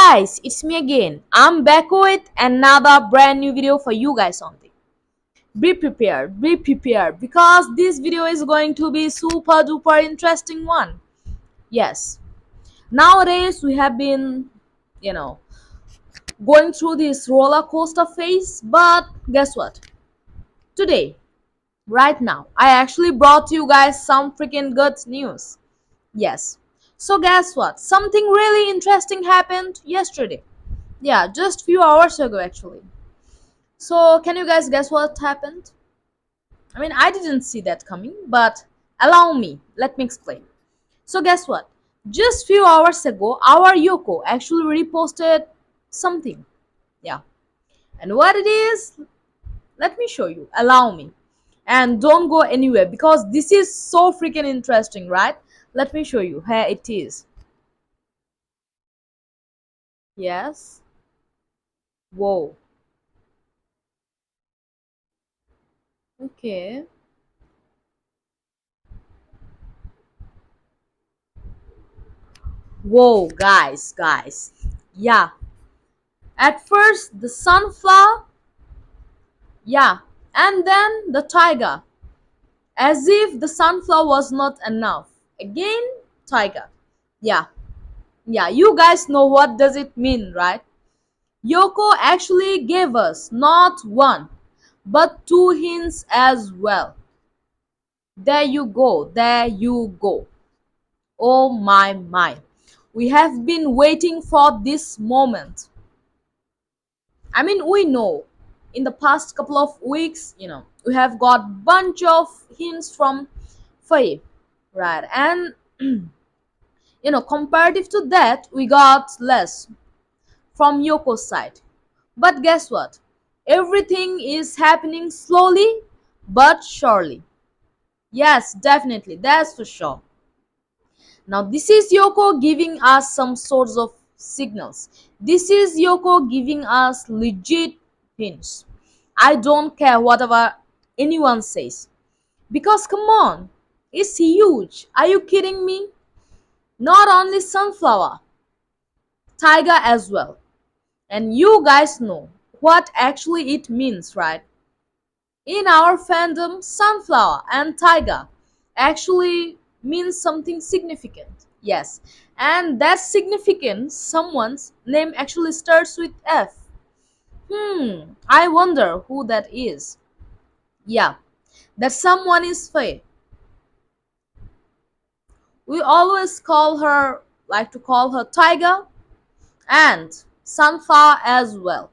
guys, it's me again. I'm back with another brand new video for you guys only. Be prepared because this video is going to be super duper interesting one. Yes. Nowadays we have been, you know, going through this roller coaster phase, but guess what? Today, right now, I actually brought you guys some freaking good news. Yes. So guess what? Something really interesting happened yesterday. Yeah, just few hours ago actually. So can you guys guess what happened? I mean, I didn't see that coming, but allow me, let me explain. So guess what? Just few hours ago, our Yoko actually reposted something. Yeah. And what it is, let me show you. Allow me. And don't go anywhere because this is so freaking interesting, right? Let me show you. Here it is. Yes. Whoa. Okay. Whoa, guys. Yeah. At first, the sunflower, yeah, and then the tiger, as if the sunflower was not enough. Again, tiger. Yeah, yeah, you guys know what does it mean, right? Yoko actually gave us not one, but two hints as well. There you go. Oh my. We have been waiting for this moment. I mean, we know in the past couple of weeks, we have got bunch of hints from Faye, right? And comparative to that, we got less from Yoko's side. But guess what? Everything is happening slowly but surely. Yes, definitely, that's for sure. Now, this is Yoko giving us some sorts of signals. This is Yoko giving us legit hints. I don't care whatever anyone says. Because come on, it's huge. Are you kidding me? Not only sunflower, tiger as well. And you guys know what actually it means, right? In our fandom, sunflower and tiger actually means something significant. Yes. And that significant someone's name actually starts with F. I wonder who that is. Yeah, that someone is Faye. We always like to call her Tiger and Sunflower as well.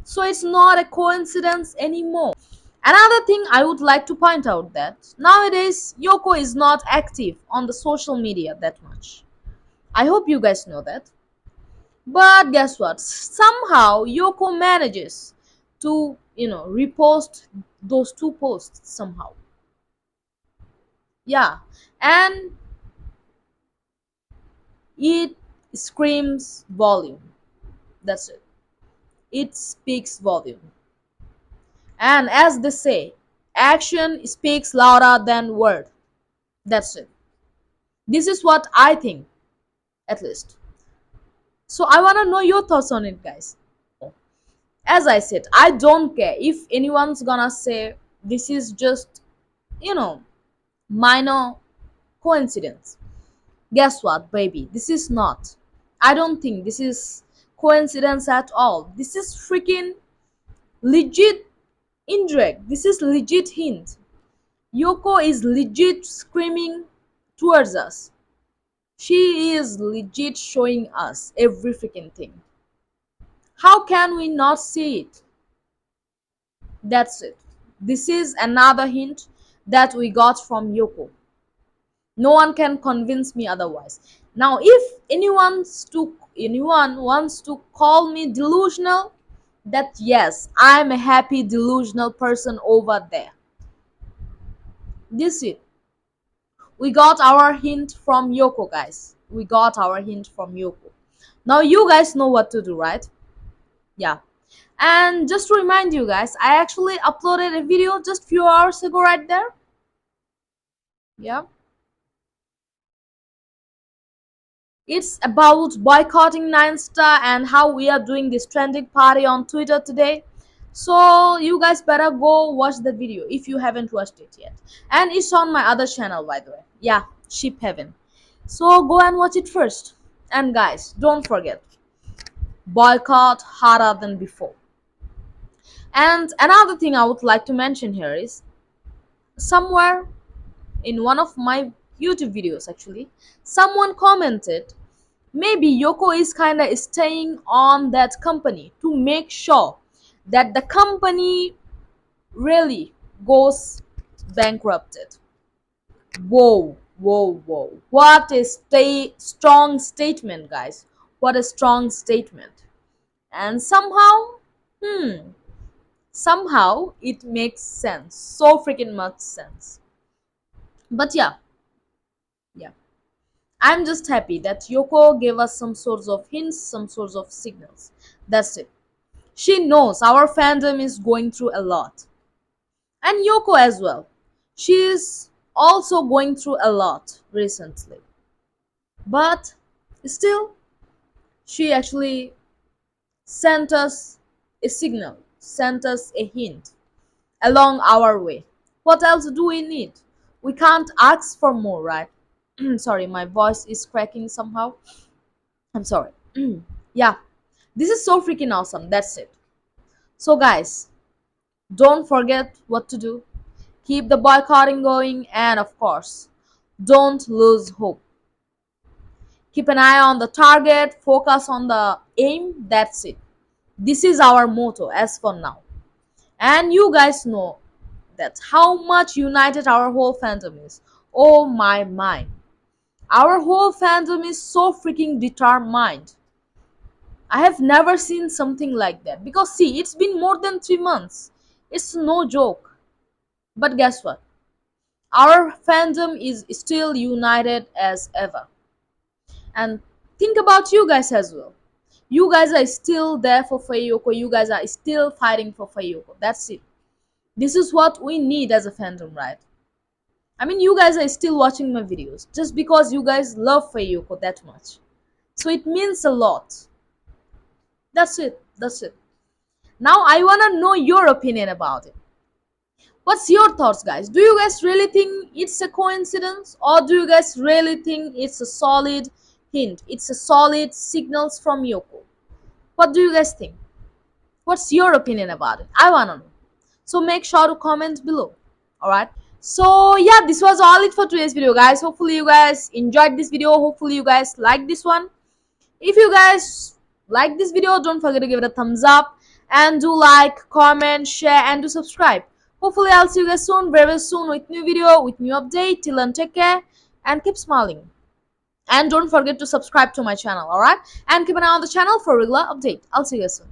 So it's not a coincidence anymore. Another thing I would like to point out that nowadays Yoko is not active on the social media that much. I hope you guys know that. But guess what? Somehow Yoko manages to, repost those two posts somehow. Yeah. And it screams volume. That's it. It speaks volume. And as they say, action speaks louder than word. That's it. This is what I think, at least. So I want to know your thoughts on it, guys. As I said, I don't care if anyone's gonna say this is just, you know, minor coincidence. Guess what, baby? This is not. I don't think this is coincidence at all. This is freaking legit indirect. This is legit hint. Yoko is legit screaming towards us. She is legit showing us every freaking thing. How can we not see it? That's it. This is another hint that we got from Yoko. No one can convince me otherwise. Now, if anyone wants to call me delusional, that yes, I'm a happy delusional person over there. This it. We got our hint from Yoko, guys. We got our hint from Yoko. Now you guys know what to do, right? Yeah. And just to remind you guys, I actually uploaded a video just few hours ago right there. Yeah. It's about boycotting Nine Star and how we are doing this trending party on Twitter today. So you guys better go watch the video if you haven't watched it yet. And it's on my other channel, by the way. Yeah, Sheep Heaven. So go and watch it first. And guys, don't forget, boycott harder than before. And another thing I would like to mention here is somewhere in one of my YouTube videos, actually, someone commented maybe Yoko is kind of staying on that company to make sure that the company really goes bankrupted. Whoa, whoa, whoa. What a strong statement, guys. What a strong statement. And hmm, somehow it makes sense. So freaking much sense. But yeah. I'm just happy that Yoko gave us some sorts of hints, some sorts of signals. That's it. She knows our fandom is going through a lot. And Yoko as well. She is also going through a lot recently. But still, she actually sent us a signal, sent us a hint along our way. What else do we need? We can't ask for more, right? Sorry, my voice is cracking somehow. I'm sorry. Yeah, this is so freaking awesome. That's it. So, guys, don't forget what to do. Keep the boycotting going, and of course, don't lose hope. Keep an eye on the target, focus on the aim. That's it. This is our motto as for now. And you guys know that how much united our whole fandom is. Oh my mind. Our whole fandom is so freaking determined. I have never seen something like that. Because see, it's been more than 3 months. It's no joke. But guess what? Our fandom is still united as ever. And think about you guys as well. You guys are still there for Fayoko. You guys are still fighting for Fayoko. That's it. This is what we need as a fandom, right? I mean, you guys are still watching my videos just because you guys love Fayoko that much. So it means a lot. That's it. That's it. Now I want to know your opinion about it. What's your thoughts, guys? Do you guys really think it's a coincidence, or do you guys really think it's a solid hint? It's a solid signals from Yoko. What do you guys think? What's your opinion about it? I wanna know. So make sure to comment below. Alright. So yeah, this was all it for today's video, guys. Hopefully you guys enjoyed this video. Hopefully you guys like this one. If you guys like this video, don't forget to give it a thumbs up and do like, comment, share, and do subscribe. Hopefully I'll see you guys soon, very soon, with new video, with new update. Till then, take care and keep smiling. And don't forget to subscribe to my channel, alright? And keep an eye on the channel for regular update. I'll see you guys soon.